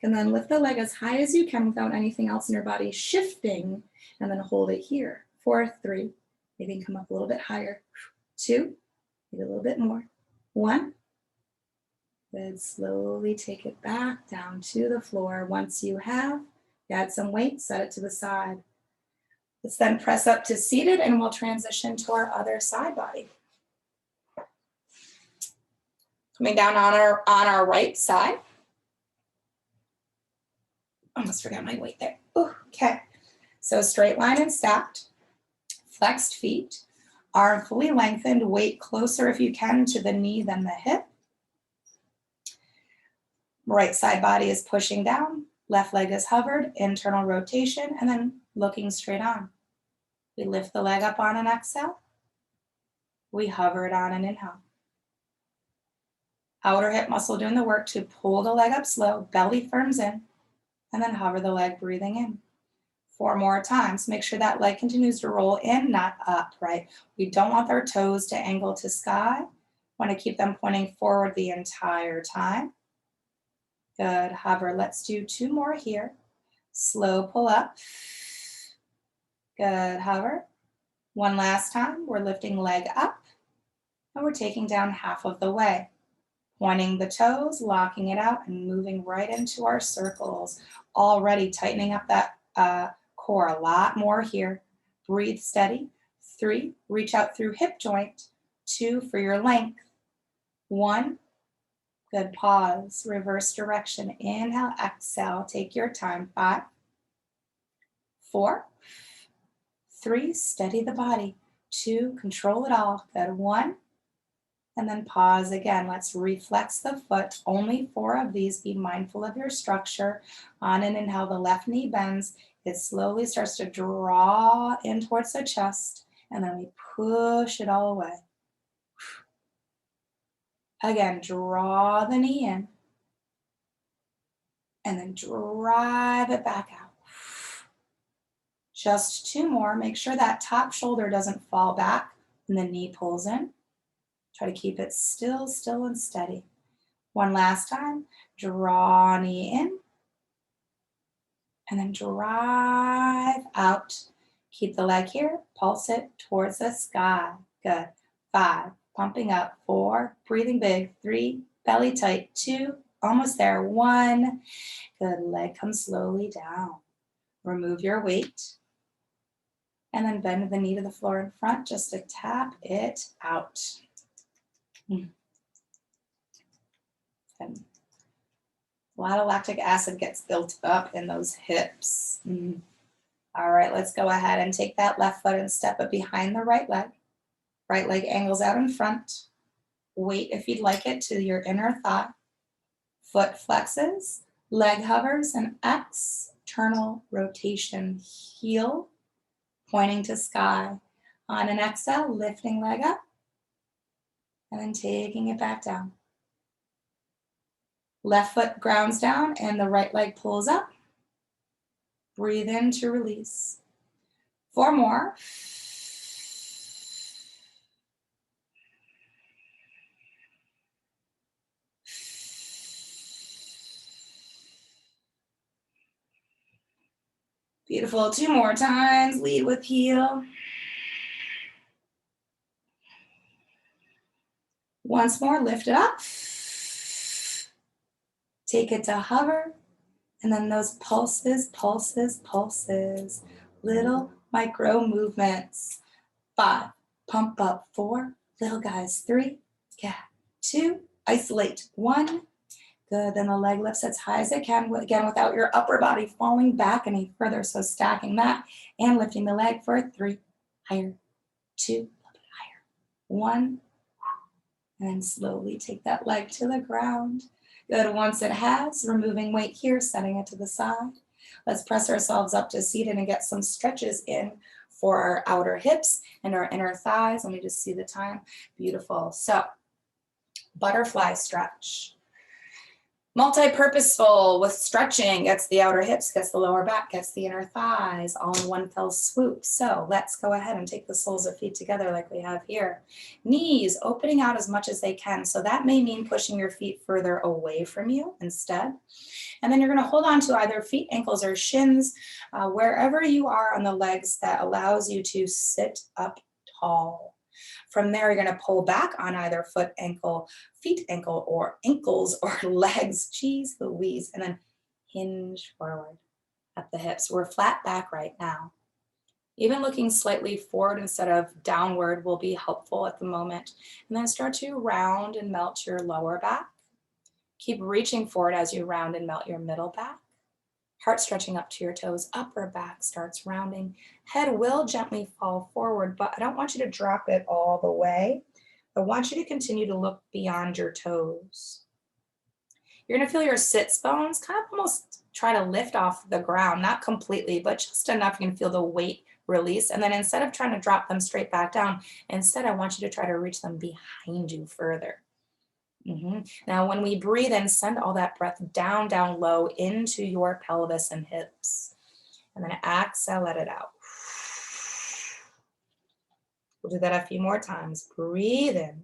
And then lift the leg as high as you can without anything else in your body shifting. And then hold it here. 4, 3. Maybe come up a little bit higher. 2, maybe a little bit more. 1. Good. Slowly take it back down to the floor. Once you have, add some weight, set it to the side. Let's then press up to seated and we'll transition to our other side body. Coming down on our right side. Almost forgot my weight there. Ooh, okay. So straight line and stacked. Flexed feet. Arm fully lengthened. Weight closer if you can to the knee than the hip. Right side body is pushing down, left leg is hovered, internal rotation, and then looking straight on. We lift the leg up on an exhale. We hover it on an inhale. Outer hip muscle doing the work to pull the leg up slow, belly firms in, and then hover the leg, breathing in. 4 more times. Make sure that leg continues to roll in, not up, right? We don't want our toes to angle to sky. Want to keep them pointing forward the entire time. Good. Hover. Let's do 2 more here. Slow pull up. Good. Hover. 1 last time. We're lifting leg up and we're taking down half of the way. Pointing the toes, locking it out, and moving right into our circles. Already tightening up that core a lot more here. Breathe steady. 3. Reach out through hip joint. 2 for your length. 1, good, pause, reverse direction, inhale, exhale, take your time. 5, 4, 3, steady the body. 2, control it all, good, 1, and then pause again. Let's reflex the foot, only 4 of these, be mindful of your structure. On an inhale, the left knee bends, it slowly starts to draw in towards the chest, and then we push it all away. Again, draw the knee in, and then drive it back out. Just 2 more. Make sure that top shoulder doesn't fall back and the knee pulls in. Try to keep it still, still, and steady. One last time. Draw knee in, and then drive out. Keep the leg here. Pulse it towards the sky. Good. 5, pumping up. 4, breathing big. 3, belly tight. 2, almost there. 1, good. Leg comes slowly down. Remove your weight. And then bend the knee to the floor in front just to tap it out. Good. A lot of lactic acid gets built up in those hips. All right, let's go ahead and take that left foot and step it behind the right leg. Right leg angles out in front. Weight, if you'd like it, to your inner thigh. Foot flexes, leg hovers, and external rotation. Heel pointing to sky. On an exhale, lifting leg up, and then taking it back down. Left foot grounds down and the right leg pulls up. Breathe in to release. 4 more. Beautiful. 2 more times. Lead with heel. Once more, lift it up. Take it to hover. And then those pulses, pulses, pulses. Little micro movements. 5, pump up. 4, little guys. 3, yeah. 2, isolate. 1, good. Then the leg lifts as high as it can, again, without your upper body falling back any further. So stacking that and lifting the leg for 3, higher. 2, a little bit higher. 1, and then slowly take that leg to the ground. Good. Once it has, removing weight here, setting it to the side. Let's press ourselves up to seated and get some stretches in for our outer hips and our inner thighs. Let me just see the time. Beautiful. So, butterfly stretch. Multi-purposeful with stretching, gets the outer hips, gets the lower back, gets the inner thighs, all in one fell swoop. So let's go ahead and take the soles of feet together like we have here. Knees opening out as much as they can. So that may mean pushing your feet further away from you instead. And then you're going to hold on to either feet, ankles, or shins, wherever you are on the legs that allows you to sit up tall. From there, you're going to pull back on either foot, ankle, feet, ankle, or ankles, or legs. Geez Louise. And then hinge forward at the hips. We're flat back right now. Even looking slightly forward instead of downward will be helpful at the moment. And then start to round and melt your lower back. Keep reaching forward as you round and melt your middle back. Heart stretching up to your toes, upper back starts rounding. Head will gently fall forward, but I don't want you to drop it all the way. I want you to continue to look beyond your toes. You're gonna feel your sits bones kind of almost try to lift off the ground, not completely, but just enough you can feel the weight release. And then instead of trying to drop them straight back down, instead I want you to try to reach them behind you further. Now, when we breathe in, send all that breath down, down low into your pelvis and hips. And then exhale, let it out. We'll do that a few more times. Breathe in.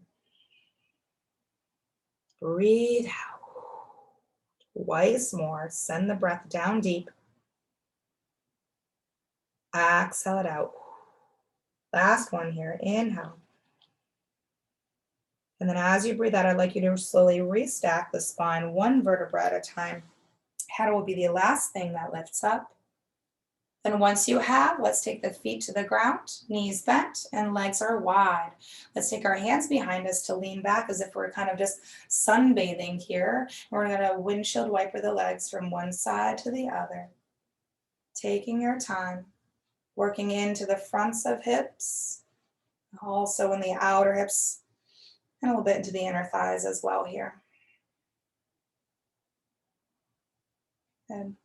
Breathe out. Twice more. Send the breath down deep. Exhale it out. Last one here. Inhale. And then as you breathe out, I'd like you to slowly restack the spine 1 vertebra at a time. Head will be the last thing that lifts up. Then once you have, let's take the feet to the ground, knees bent and legs are wide. Let's take our hands behind us to lean back as if we're kind of just sunbathing here. We're gonna windshield wiper the legs from one side to the other. Taking your time, working into the fronts of hips, also in the outer hips, and a little bit into the inner thighs as well here. Good.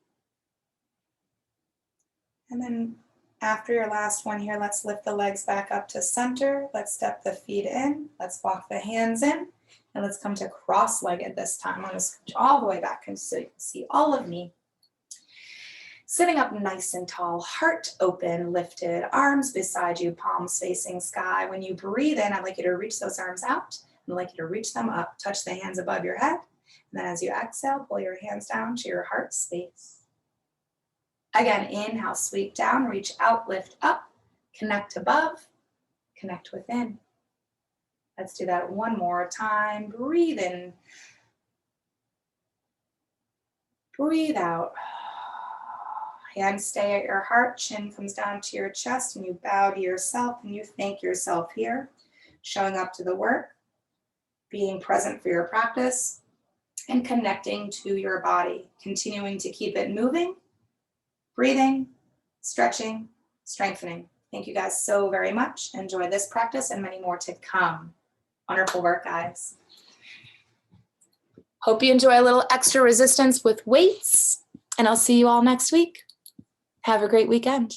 And then after your last one here, let's lift the legs back up to center. Let's step the feet in. Let's walk the hands in. And let's come to cross-legged this time. I'm going to scooch all the way back and so you can see all of me. Sitting up nice and tall, heart open, lifted, arms beside you, palms facing sky. When you breathe in, I'd like you to reach those arms out. I'd like you to reach them up, touch the hands above your head. And then as you exhale, pull your hands down to your heart space. Again, inhale, sweep down, reach out, lift up, connect above, connect within. Let's do that one more time. Breathe in. Breathe out. Hands stay at your heart, chin comes down to your chest, and you bow to yourself and you thank yourself here, showing up to the work, being present for your practice, and connecting to your body, continuing to keep it moving, breathing, stretching, strengthening. Thank you guys so very much. Enjoy this practice and many more to come. Wonderful work, guys. Hope you enjoy a little extra resistance with weights, and I'll see you all next week. Have a great weekend.